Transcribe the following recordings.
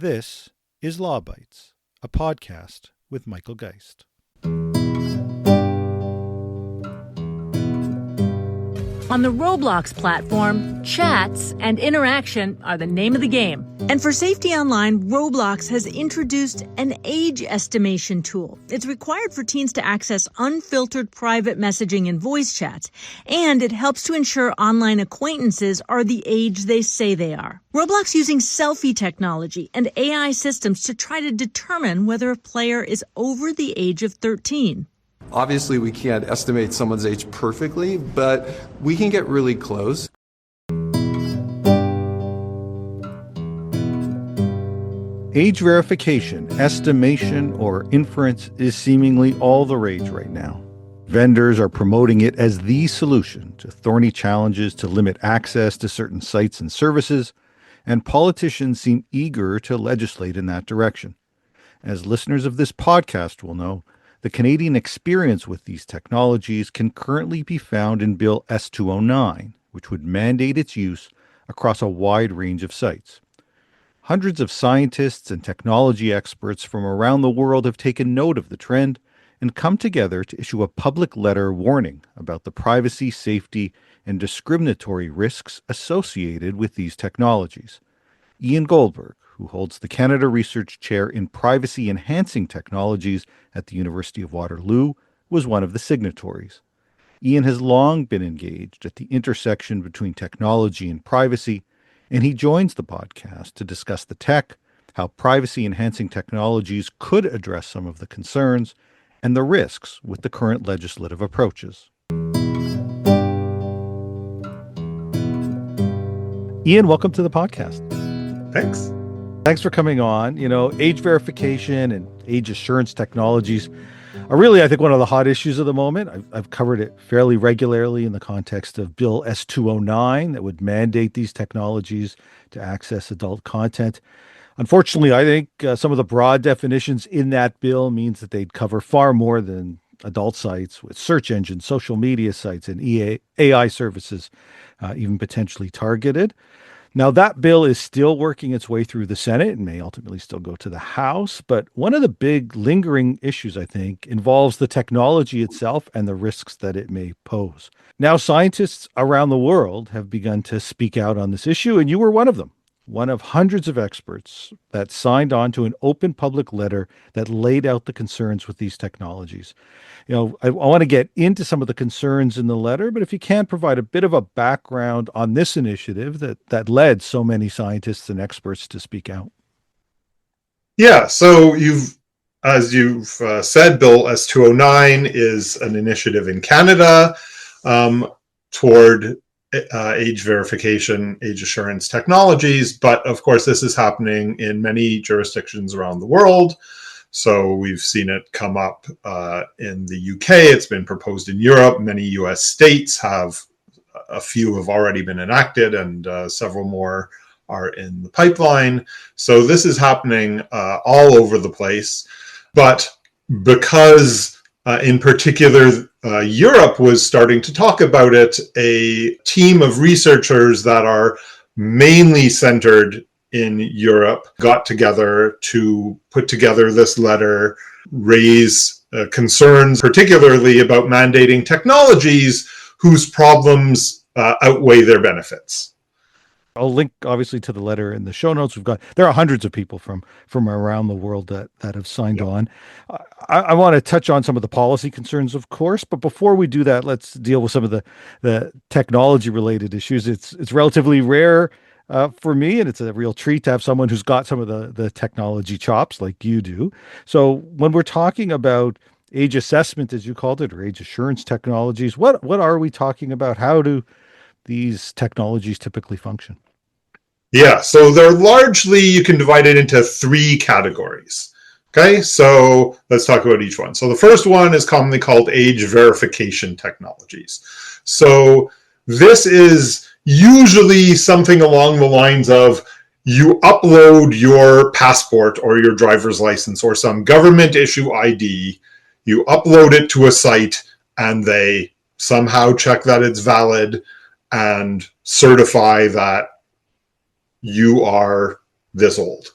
This is Law Bytes, a podcast with Michael Geist. On the Roblox platform, chats and interaction are the name of the game. And for safety online, Roblox has introduced an age estimation tool. It's required for teens to access unfiltered private messaging and voice chats, and it helps to ensure online acquaintances are the age they say they are. Roblox using selfie technology and AI systems to try to determine whether a player is over the age of 13. Obviously, we can't estimate someone's age perfectly, but we can get really close. Age verification, estimation, or inference is seemingly all the rage right now. Vendors are promoting it as the solution to thorny challenges to limit access to certain sites and services, and politicians seem eager to legislate in that direction. As listeners of this podcast will know, the Canadian experience with these technologies can currently be found in Bill S-209, which would mandate its use across a wide range of sites. Hundreds of scientists and technology experts from around the world have taken note of the trend and come together to issue a public letter warning about the privacy, safety, and discriminatory risks associated with these technologies. Ian Goldberg, who holds the Canada Research Chair in Privacy Enhancing Technologies at the University of Waterloo, was one of the signatories. Ian has long been engaged at the intersection between technology and privacy, and he joins the podcast to discuss the tech, how privacy-enhancing technologies could address some of the concerns, and the risks with the current legislative approaches. Ian, welcome to the podcast. Thanks. Thanks for coming on. You know, age verification and age assurance technologies are really, I think, one of the hot issues of the moment. I've covered it fairly regularly in the context of Bill S-209 that would mandate these technologies to access adult content. Unfortunately, I think some of the broad definitions in that bill means that they'd cover far more than adult sites, with search engines, social media sites, and AI services even potentially targeted. Now, that bill is still working its way through the Senate and may ultimately still go to the House. But one of the big lingering issues, I think, involves the technology itself and the risks that it may pose. Now, scientists around the world have begun to speak out on this issue, and you were one of them, one of hundreds of experts that signed on to an open public letter that laid out the concerns with these technologies. You know, I want to get into some of the concerns in the letter, but if you can provide a bit of a background on this initiative that led so many scientists and experts to speak out. Yeah, so as you've said, Bill S-209 is an initiative in Canada toward age verification, age assurance technologies. But of course, this is happening in many jurisdictions around the world. So we've seen it come up in the UK. It's been proposed in Europe. Many US states have, a few have already been enacted, and several more are in the pipeline. So this is happening all over the place. But because in particular, Europe was starting to talk about it, a team of researchers that are mainly centered in Europe got together to put together this letter, raise concerns, particularly about mandating technologies whose problems outweigh their benefits. I'll link obviously to the letter in the show notes. There are hundreds of people from around the world that have signed on. I want to touch on some of the policy concerns, of course, but before we do that, let's deal with some of the technology related issues. It's relatively rare for me, and it's a real treat to have someone who's got some of the technology chops like you do. So when we're talking about age assessment, as you called it, or age assurance technologies, what are we talking about? How do these technologies typically function? Yeah, so they're largely, you can divide it into three categories. Okay, so let's talk about each one. So the first one is commonly called age verification technologies. So this is usually something along the lines of you upload your passport or your driver's license or some government issue ID, you upload it to a site, and they somehow check that it's valid and certify that you are this old.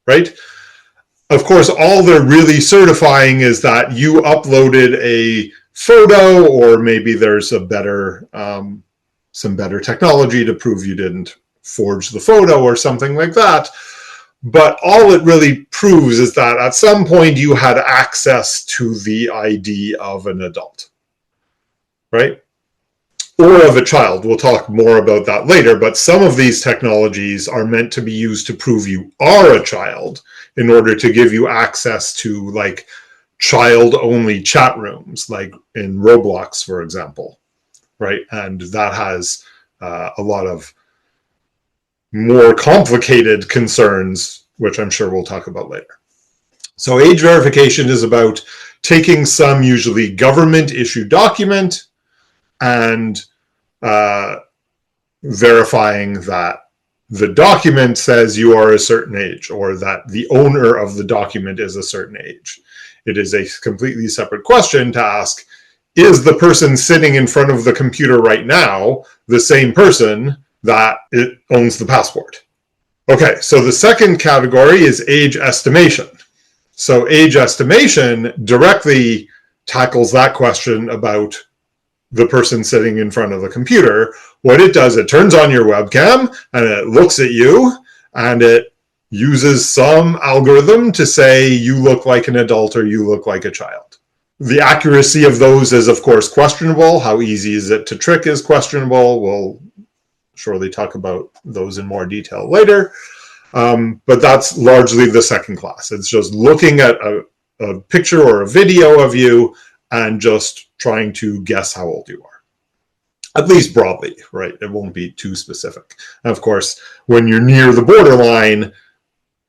right? Of course, all they're really certifying is that you uploaded a photo, or maybe there's a better, some better technology to prove you didn't forge the photo or something like that. But all it really proves is that at some point you had access to the ID of an adult, right? Or of a child. We'll talk more about that later, but some of these technologies are meant to be used to prove you are a child in order to give you access to like child-only chat rooms, like in Roblox, for example, right? And that has a lot of more complicated concerns, which I'm sure we'll talk about later. So age verification is about taking some usually government-issued document and verifying that the document says you are a certain age, or that the owner of the document is a certain age. It is a completely separate question to ask, is the person sitting in front of the computer right now the same person that it owns the passport? Okay, so the second category is age estimation. So age estimation directly tackles that question about the person sitting in front of the computer. What it does, it turns on your webcam and it looks at you and it uses some algorithm to say you look like an adult or you look like a child. The accuracy of those is of course questionable. How easy is it to trick is questionable. We'll surely talk about those in more detail later. But that's largely the second class. It's just looking at a picture or a video of you and just trying to guess how old you are, at least broadly, right? It won't be too specific. And of course, when you're near the borderline,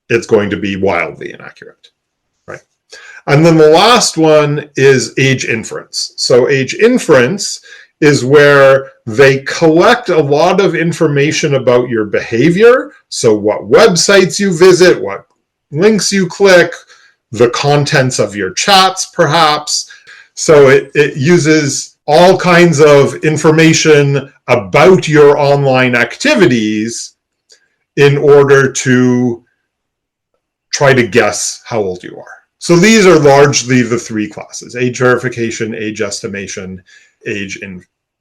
it's going to be wildly inaccurate, right? And then the last one is age inference. So age inference is where they collect a lot of information about your behavior. So what websites you visit, what links you click, the contents of your chats, perhaps. So it uses all kinds of information about your online activities in order to try to guess how old you are. So these are largely the three classes: age verification, age estimation, age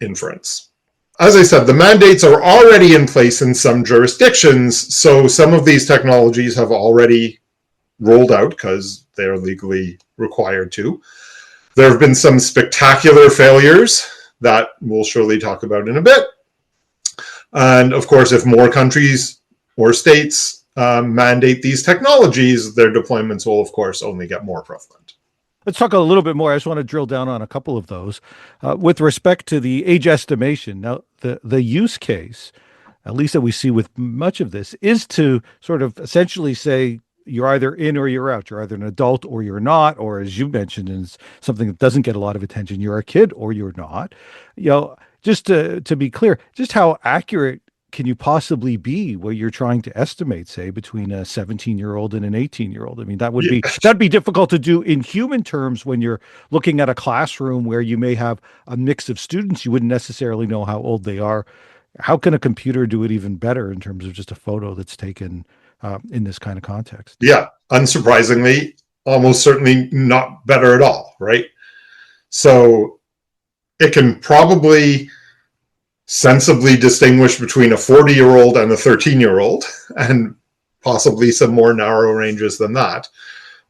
inference. As I said, the mandates are already in place in some jurisdictions, so some of these technologies have already rolled out because they're legally required to. There have been some spectacular failures that we'll surely talk about in a bit. And of course, if more countries or states mandate these technologies, their deployments will, of course, only get more prevalent. Let's talk a little bit more. I just want to drill down on a couple of those. With respect to the age estimation, now the use case, at least that we see with much of this, is to sort of essentially say, you're either in or you're out. You're either an adult or you're not, or as you mentioned, and something that doesn't get a lot of attention, you're a kid or you're not. You know, just to be clear, just how accurate can you possibly be where you're trying to estimate, say, between a 17-year-old and an 18-year-old? I mean, that'd be difficult to do in human terms when you're looking at a classroom where you may have a mix of students. You wouldn't necessarily know how old they are. How can a computer do it even better in terms of just a photo that's taken in this kind of context? Yeah, unsurprisingly, almost certainly not better at all, right? So it can probably sensibly distinguish between a 40-year-old and a 13-year-old, and possibly some more narrow ranges than that.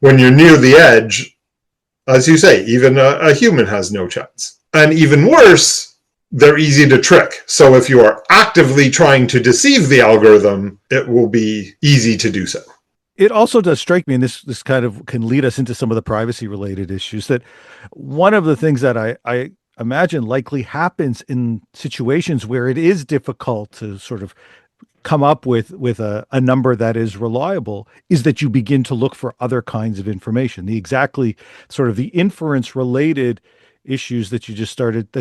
When you're near the edge, as you say, even a human has no chance. And even worse, they're easy to trick. So if you are actively trying to deceive the algorithm, it will be easy to do so. It also does strike me, and this kind of can lead us into some of the privacy related issues, that one of the things that I imagine likely happens in situations where it is difficult to sort of come up with a number that is reliable is that you begin to look for other kinds of information. The exactly sort of the inference related issues that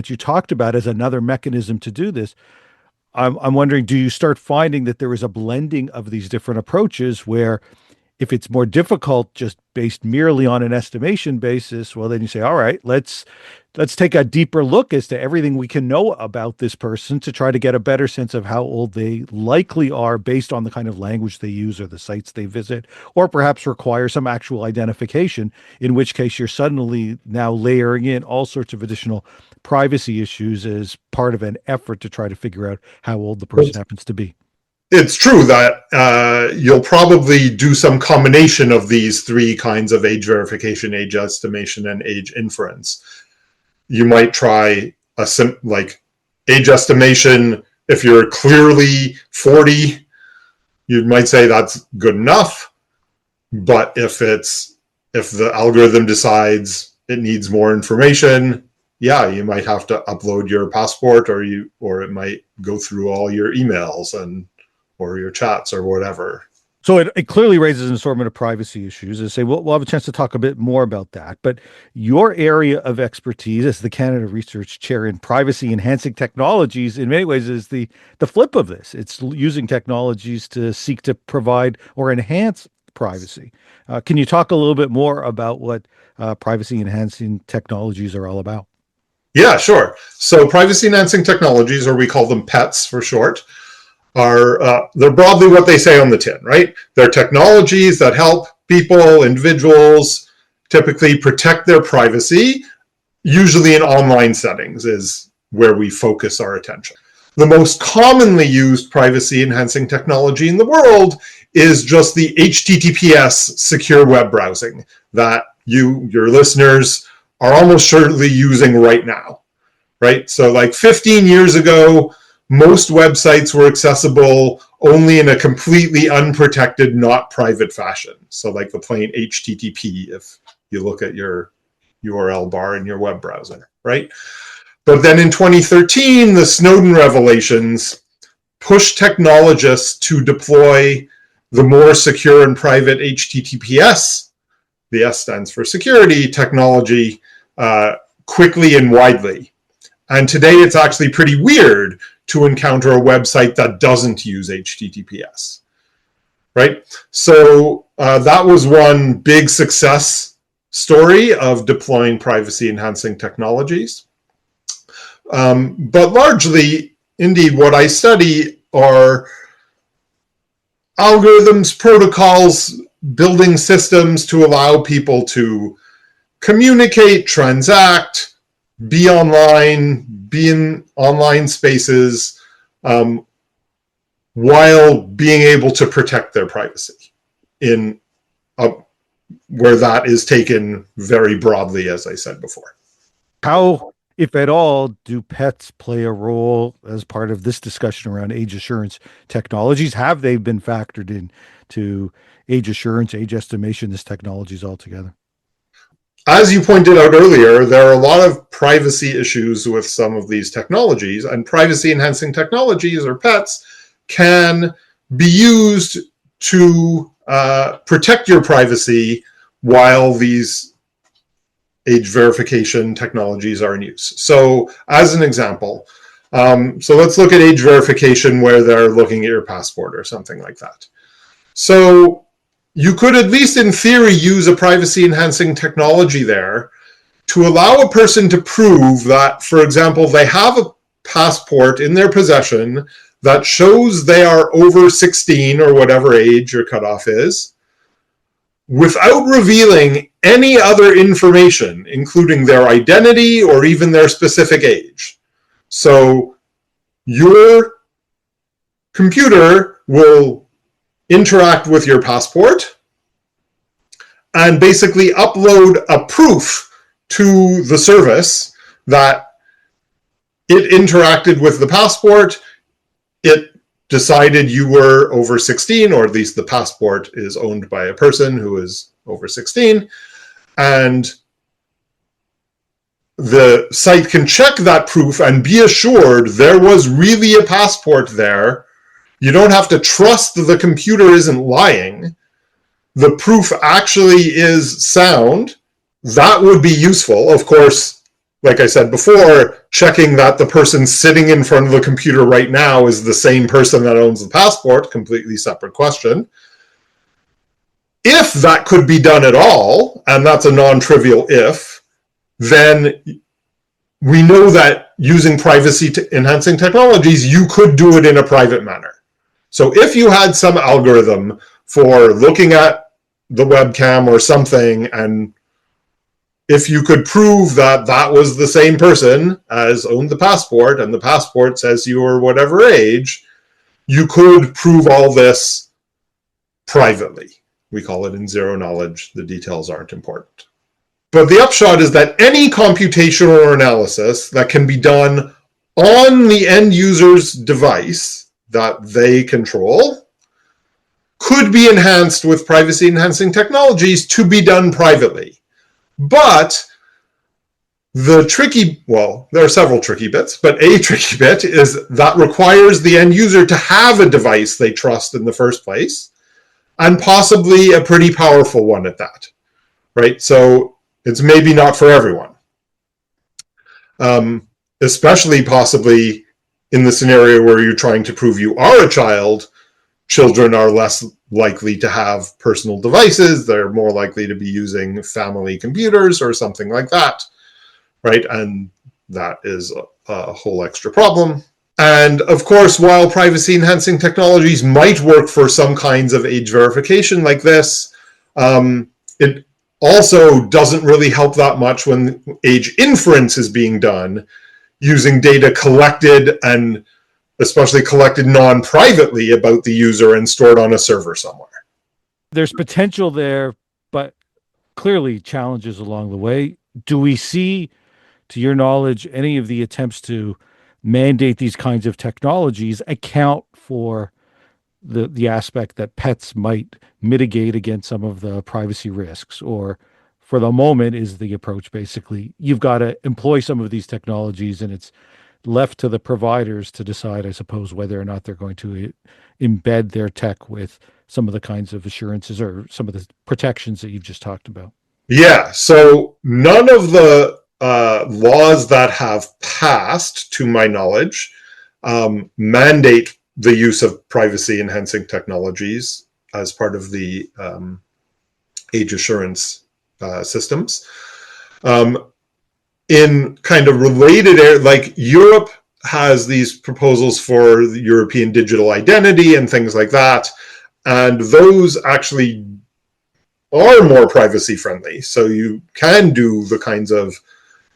you talked about as another mechanism to do this. I'm wondering, do you start finding that there is a blending of these different approaches where If it's more difficult, just based merely on an estimation basis, well, then you say, all right, let's take a deeper look as to everything we can know about this person to try to get a better sense of how old they likely are based on the kind of language they use or the sites they visit, or perhaps require some actual identification, in which case you're suddenly now layering in all sorts of additional privacy issues as part of an effort to try to figure out how old the person happens to be. It's true that you'll probably do some combination of these three kinds of age verification, age estimation, and age inference. You might try like age estimation. If you're clearly 40, you might say that's good enough. But if the algorithm decides it needs more information, yeah, you might have to upload your passport, or it might go through all your emails or your chats or whatever. So it clearly raises an assortment of privacy issues. As I say, we'll have a chance to talk a bit more about that. But your area of expertise as the Canada Research Chair in Privacy Enhancing Technologies, in many ways, is the flip of this. It's using technologies to seek to provide or enhance privacy. Can you talk a little bit more about what privacy enhancing technologies are all about? Yeah, sure. So privacy enhancing technologies, or we call them PETs for short, they're broadly what they say on the tin, right? They're technologies that help people, individuals, typically protect their privacy, usually in online settings is where we focus our attention. The most commonly used privacy enhancing technology in the world is just the HTTPS secure web browsing that your listeners are almost surely using right now, right? So like 15 years ago, most websites were accessible only in a completely unprotected, not private fashion. So like the plain HTTP, if you look at your URL bar in your web browser, right? But then in 2013, the Snowden revelations pushed technologists to deploy the more secure and private HTTPS, the S stands for security, technology, quickly and widely. And today it's actually pretty weird to encounter a website that doesn't use HTTPS, right? So that was one big success story of deploying privacy-enhancing technologies. But largely, indeed, what I study are algorithms, protocols, building systems to allow people to communicate, transact, be online, be in online spaces, while being able to protect their privacy in where that is taken very broadly, as I said before. How, if at all, do pets play a role as part of this discussion around age assurance technologies? Have they been factored in to age assurance, age estimation, this technologies altogether? As you pointed out earlier, there are a lot of privacy issues with some of these technologies, and privacy-enhancing technologies, or PETs, can be used to protect your privacy while these age verification technologies are in use. So as an example, so let's look at age verification where they're looking at your passport or something like that. So you could, at least in theory, use a privacy-enhancing technology there to allow a person to prove that, for example, they have a passport in their possession that shows they are over 16 or whatever age your cutoff is, without revealing any other information, including their identity or even their specific age. So your computer will interact with your passport and basically upload a proof to the service that it interacted with the passport, it decided you were over 16, or at least the passport is owned by a person who is over 16, and the site can check that proof and be assured there was really a passport there. You don't have to trust the computer isn't lying. The proof actually is sound. That would be useful. Of course, like I said before, checking that the person sitting in front of the computer right now is the same person that owns the passport, completely separate question. If that could be done at all, and that's a non-trivial if, then we know that using privacy-enhancing technologies, you could do it in a private manner. So if you had some algorithm for looking at the webcam or something, and if you could prove that that was the same person as owned the passport, and the passport says you were whatever age, you could prove all this privately. We call it in zero knowledge. The details aren't important. But the upshot is that any computation or analysis that can be done on the end user's device that they control could be enhanced with privacy-enhancing technologies to be done privately. But the tricky, well, there are several tricky bits, but a tricky bit is that requires the end user to have a device they trust in the first place, and possibly a pretty powerful one at that, right? So it's maybe not for everyone. Especially possibly in the scenario where you're trying to prove you are a child, children are less likely to have personal devices. They're more likely to be using family computers or something like that, right? And that is a whole extra problem. And of course, while privacy-enhancing technologies might work for some kinds of age verification like this, it also doesn't really help that much when age inference is being done using data collected, and especially collected non-privately, about the user and stored on a server somewhere. There's potential there, but clearly challenges along the way. Do we see, to your knowledge, any of the attempts to mandate these kinds of technologies account for the aspect that pets might mitigate against some of the privacy risks? Or for the moment is the approach basically you've got to employ some of these technologies and it's left to the providers to decide, I suppose, whether or not they're going to embed their tech with some of the kinds of assurances or some of the protections that you've just talked about? Yeah, so none of the laws that have passed, to my knowledge, mandate the use of privacy-enhancing technologies as part of the age assurance systems. In kind of related, like Europe has these proposals for the European digital identity and things like that, and those actually are more privacy friendly. So you can do the kinds of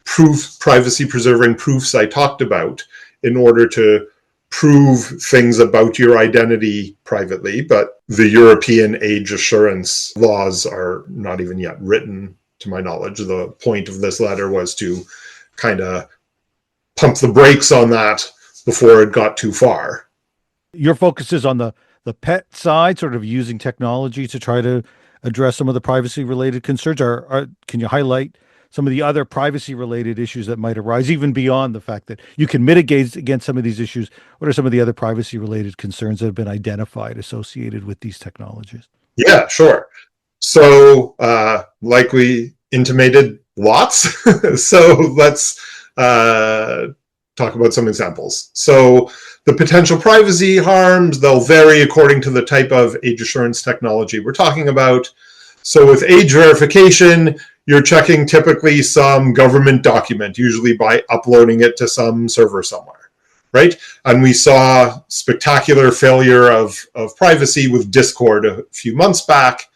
privacy preserving proofs I talked about in order to prove things about your identity privately, but the European age assurance laws are not even yet written, to my knowledge. The point of this letter was to kind of pump the brakes on that before it got too far. Your focus is on the pet side, sort of using technology to try to address some of the privacy related concerns. Can you highlight some of the other privacy related issues that might arise, even beyond the fact that you can mitigate against some of these issues? What are some of the other privacy related concerns that have been identified associated with these technologies? Yeah, sure. So like we intimated, lots. So let's talk about some examples. So the potential privacy harms, they'll vary according to the type of age assurance technology we're talking about. So with age verification, you're checking typically some government document, usually by uploading it to some server somewhere, right? And we saw spectacular failure of privacy with Discord a few months back,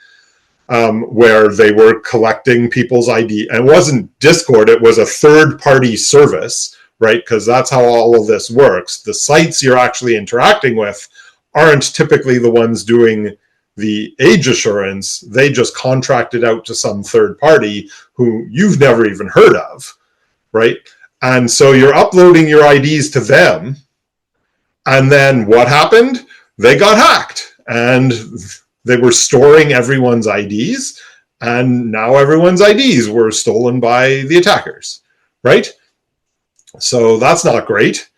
where they were collecting people's ID. And it wasn't Discord, it was a third-party service, right? Because that's how all of this works. The sites you're actually interacting with aren't typically the ones doing the age assurance. They just contracted out to some third party who you've never even heard of, right? And so you're uploading your IDs to them. And then what happened? They got hacked and they were storing everyone's IDs. And now everyone's IDs were stolen by the attackers, right? So that's not great.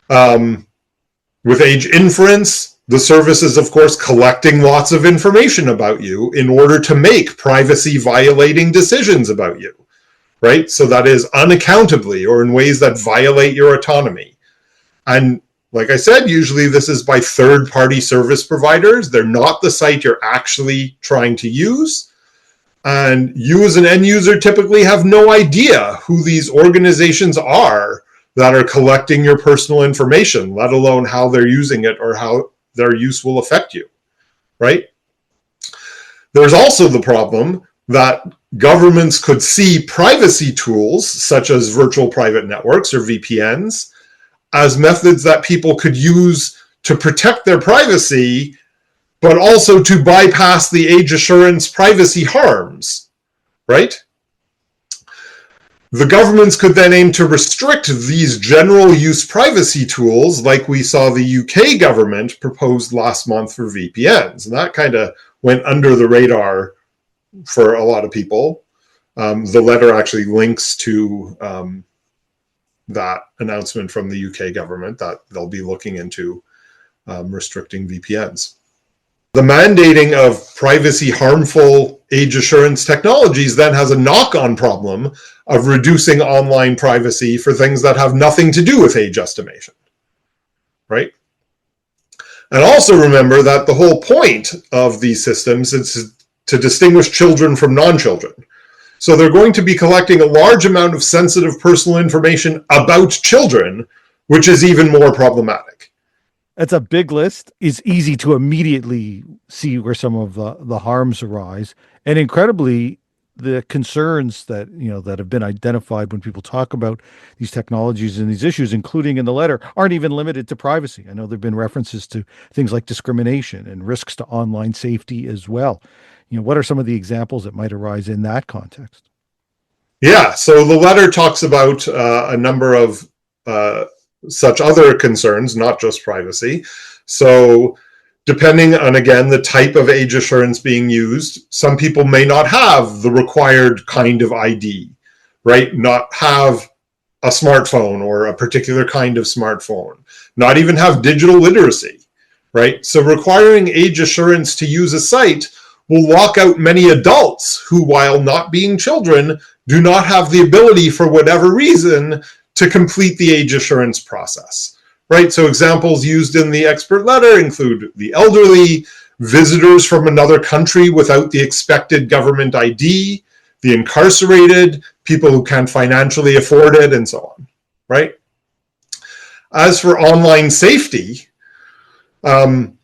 With age inference, the service is, of course, collecting lots of information about you in order to make privacy-violating decisions about you, right? So that is unaccountably or in ways that violate your autonomy. And Like I said, usually this is by third-party service providers. They're not the site you're actually trying to use. And you as an end user typically have no idea who these organizations are that are collecting your personal information, let alone how they're using it or how their use will affect you, right? There's also the problem that governments could see privacy tools, such as virtual private networks or VPNs, as methods that people could use to protect their privacy, but also to bypass the age assurance privacy harms, right? The governments could then aim to restrict these general use privacy tools, like we saw the UK government proposed last month for VPNs. And that kind of went under the radar for a lot of people. The letter actually links to that announcement from the UK government that they'll be looking into restricting VPNs. The mandating of privacy harmful age assurance technologies then has a knock-on problem of reducing online privacy for things that have nothing to do with age estimation, right? And also remember that the whole point of these systems is to distinguish children from non-children. So they're going to be collecting a large amount of sensitive personal information about children, which is even more problematic. That's a big list. It's easy to immediately see where some of the harms arise. And incredibly, the concerns that, that have been identified when people talk about these technologies and these issues, including in the letter, aren't even limited to privacy. I know there have been references to things like discrimination and risks to online safety as well. What are some of the examples that might arise in that context? Yeah, so the letter talks about a number of such other concerns, not just privacy. So depending on, again, the type of age assurance being used, some people may not have the required kind of ID, right? Not have a smartphone or a particular kind of smartphone, not even have digital literacy, right? So requiring age assurance to use a site will lock out many adults who, while not being children, do not have the ability for whatever reason to complete the age assurance process, right? So examples used in the expert letter include the elderly, visitors from another country without the expected government ID, the incarcerated, people who can't financially afford it, and so on, right? As for online safety, the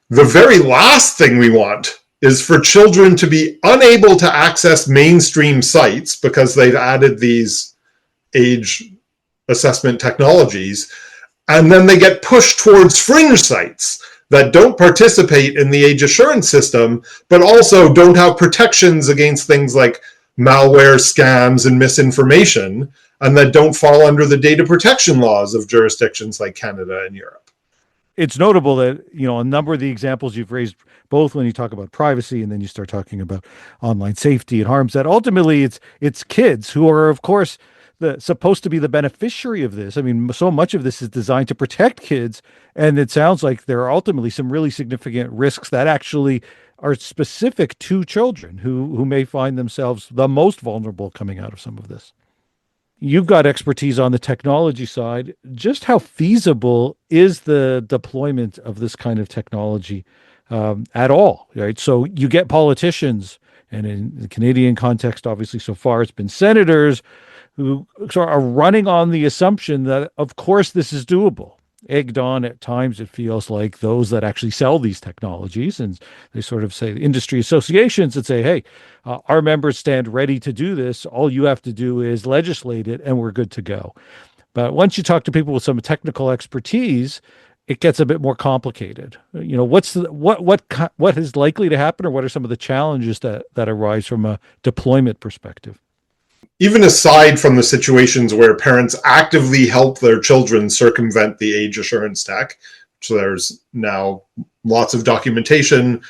very last thing we want is for children to be unable to access mainstream sites because they've added these age assessment technologies, and then they get pushed towards fringe sites that don't participate in the age assurance system, but also don't have protections against things like malware, scams, and misinformation, and that don't fall under the data protection laws of jurisdictions like Canada and Europe. It's notable that, a number of the examples you've raised, both when you talk about privacy and then you start talking about online safety and harms, that ultimately it's kids who are, of course, supposed to be the beneficiary of this. I mean, so much of this is designed to protect kids, and it sounds like there are ultimately some really significant risks that actually are specific to children who may find themselves the most vulnerable coming out of some of this. You've got expertise on the technology side. Just how feasible is the deployment of this kind of technology at all, right? So you get politicians, and in the Canadian context, obviously, so far it's been senators who sort of are running on the assumption that, of course, this is doable. Egged on at times, it feels like those that actually sell these technologies, and they sort of say industry associations that say, hey, our members stand ready to do this. All you have to do is legislate it and we're good to go. But once you talk to people with some technical expertise, it gets a bit more complicated. What is likely to happen, or what are some of the challenges that arise from a deployment perspective? Even aside from the situations where parents actively help their children circumvent the age assurance tech, so there's now lots of documentation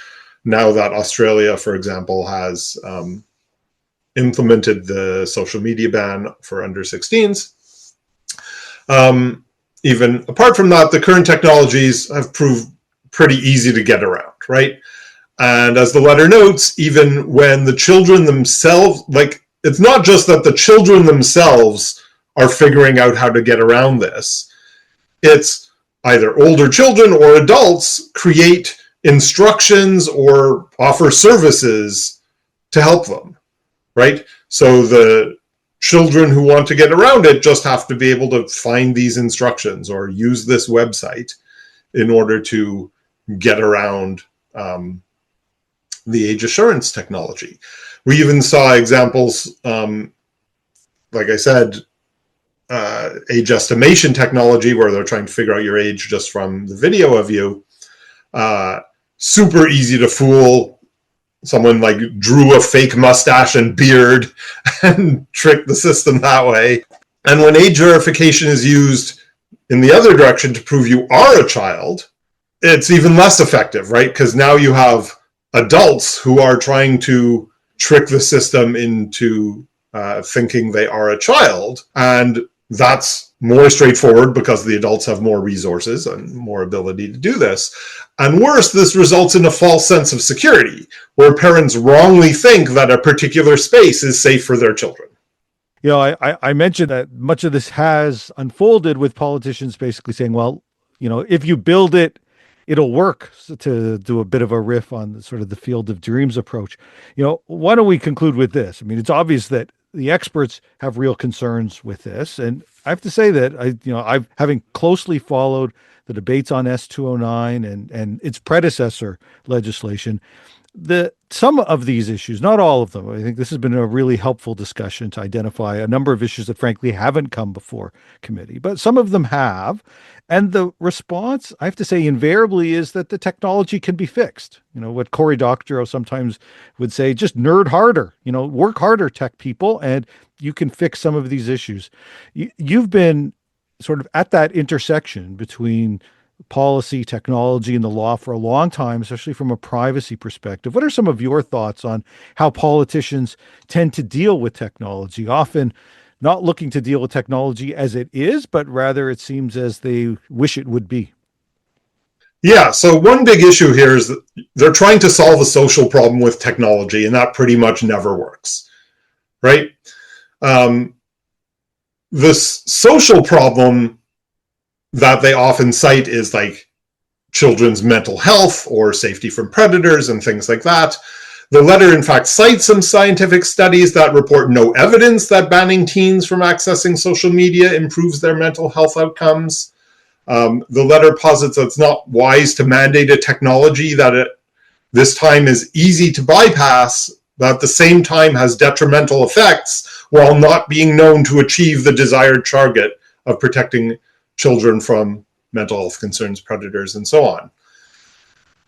now that Australia, for example, has implemented the social media ban for under 16s. Even apart from that, the current technologies have proved pretty easy to get around, right? And as the letter notes, even when the children themselves, it's not just that the children themselves are figuring out how to get around this. It's either older children or adults create instructions or offer services to help them, right? So the children who want to get around it just have to be able to find these instructions or use this website in order to get around the age assurance technology. We even saw examples, like I said, age estimation technology, where they're trying to figure out your age just from the video of you. Super easy to fool. Someone like drew a fake mustache and beard and tricked the system that way. And when age verification is used in the other direction to prove you are a child, it's even less effective, right? Because now you have adults who are trying to trick the system into thinking they are a child. And that's more straightforward because the adults have more resources and more ability to do this. And worse, this results in a false sense of security, where parents wrongly think that a particular space is safe for their children. You know, I mentioned that much of this has unfolded with politicians basically saying, well, you know, if you build it, it'll work, so to do a bit of a riff on the, sort of the field of dreams approach. You know, why don't we conclude with this? I mean, it's obvious that the experts have real concerns with this. And I have to say that I've having closely followed the debates on S209 and its predecessor legislation, some of these issues, not all of them, I think this has been a really helpful discussion to identify a number of issues that frankly haven't come before committee, but some of them have. And the response, I have to say, invariably is that the technology can be fixed. You know, what Cory Doctorow sometimes would say, just nerd harder, you know, work harder, tech people, and you can fix some of these issues. You've been sort of at that intersection between policy, technology, and the law for a long time, especially from a privacy perspective. What are some of your thoughts on how politicians tend to deal with technology, often not looking to deal with technology as it is, but rather it seems as they wish it would be? Yeah, so one big issue here is that they're trying to solve a social problem with technology, and that pretty much never works, right? This social problem that they often cite is like children's mental health or safety from predators and things like that. The letter, in fact, cites some scientific studies that report no evidence that banning teens from accessing social media improves their mental health outcomes. The letter posits that it's not wise to mandate a technology that this time is easy to bypass, but at the same time has detrimental effects while not being known to achieve the desired target of protecting children from mental health concerns, predators, and so on.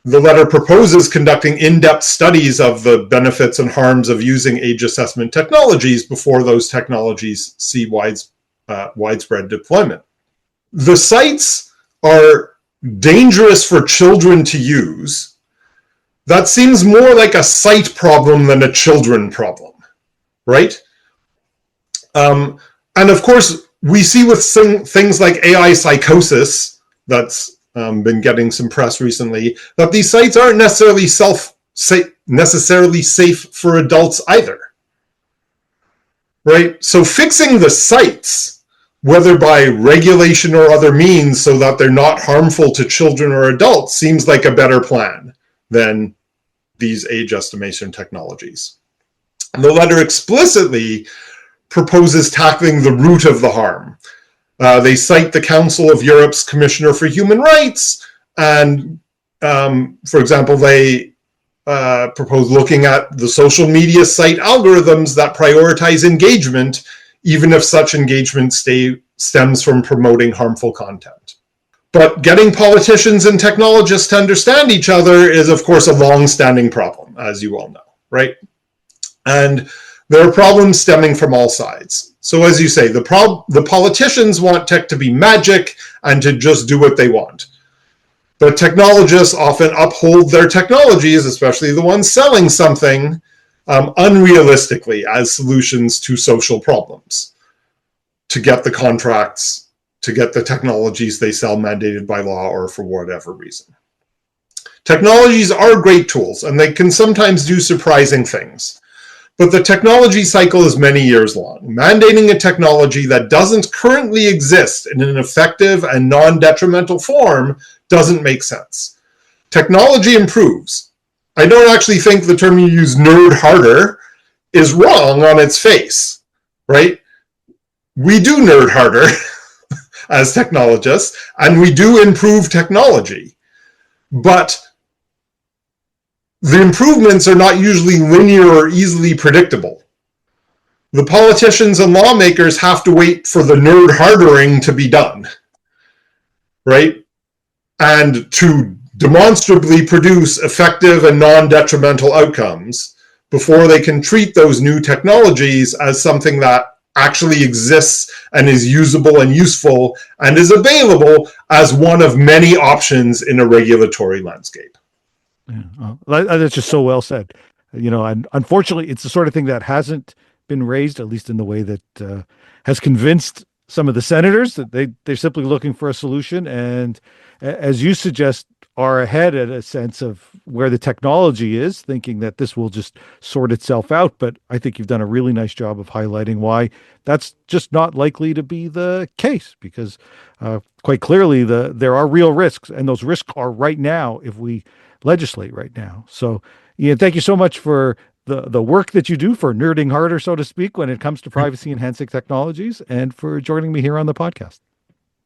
The letter proposes conducting in-depth studies of the benefits and harms of using age assessment technologies before those technologies see widespread deployment. The sites are dangerous for children to use. That seems more like a site problem than a children problem, right? And of course, we see with things like AI psychosis, that's been getting some press recently, that these sites aren't necessarily safe for adults either, right? So fixing the sites, whether by regulation or other means, so that they're not harmful to children or adults, seems like a better plan than these age estimation technologies. The letter explicitly proposes tackling the root of the harm. They cite the Council of Europe's Commissioner for Human Rights, and for example, they propose looking at the social media site algorithms that prioritize engagement, even if such engagement stems from promoting harmful content. But getting politicians and technologists to understand each other is, of course, a long-standing problem, as you all know, right? And there are problems stemming from all sides. So as you say, the politicians want tech to be magic and to just do what they want. But technologists often uphold their technologies, especially the ones selling something, unrealistically as solutions to social problems, to get the contracts, to get the technologies they sell mandated by law or for whatever reason. Technologies are great tools, and they can sometimes do surprising things. but the technology cycle is many years long. Mandating a technology that doesn't currently exist in an effective and non-detrimental form doesn't make sense. Technology improves. I don't actually think the term you use, nerd harder, is wrong on its face, right? We do nerd harder as technologists, and we do improve technology. But the improvements are not usually linear or easily predictable. The politicians and lawmakers have to wait for the nerd hardering to be done, right? And to demonstrably produce effective and non-detrimental outcomes before they can treat those new technologies as something that actually exists and is usable and useful and is available as one of many options in a regulatory landscape. Yeah, that's just so well said. And unfortunately, it's the sort of thing that hasn't been raised, at least in the way that has convinced some of the senators that they're simply looking for a solution. And as you suggest, are ahead at a sense of where the technology is, thinking that this will just sort itself out. But I think you've done a really nice job of highlighting why that's just not likely to be the case, because quite clearly there are real risks, and those risks are right now if we legislate right now. So, Ian, thank you so much for the work that you do for nerding harder, so to speak, when it comes to privacy enhancing technologies, and for joining me here on the podcast.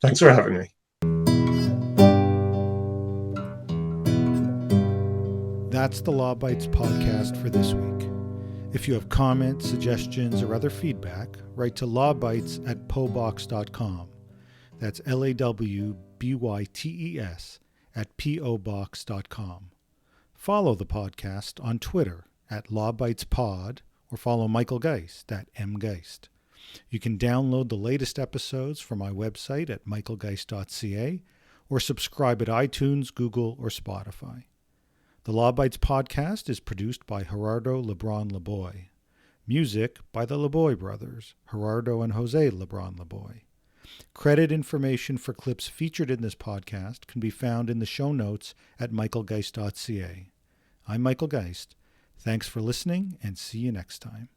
Thanks for having me. That's the Law Bytes podcast for this week. If you have comments, suggestions, or other feedback, write to lawbytes@pobox.com. That's LAWBYTES @pobox.com. Follow the podcast on Twitter @LawBytesPod, or follow Michael Geist @mgeist. You can download the latest episodes from my website at michaelgeist.ca, or subscribe at iTunes, Google, or Spotify. The Law Bytes podcast is produced by Gerardo Lebron Laboy. Music by the Laboy brothers, Gerardo and Jose Lebron Laboy. Credit information for clips featured in this podcast can be found in the show notes at michaelgeist.ca. I'm Michael Geist. Thanks for listening, and see you next time.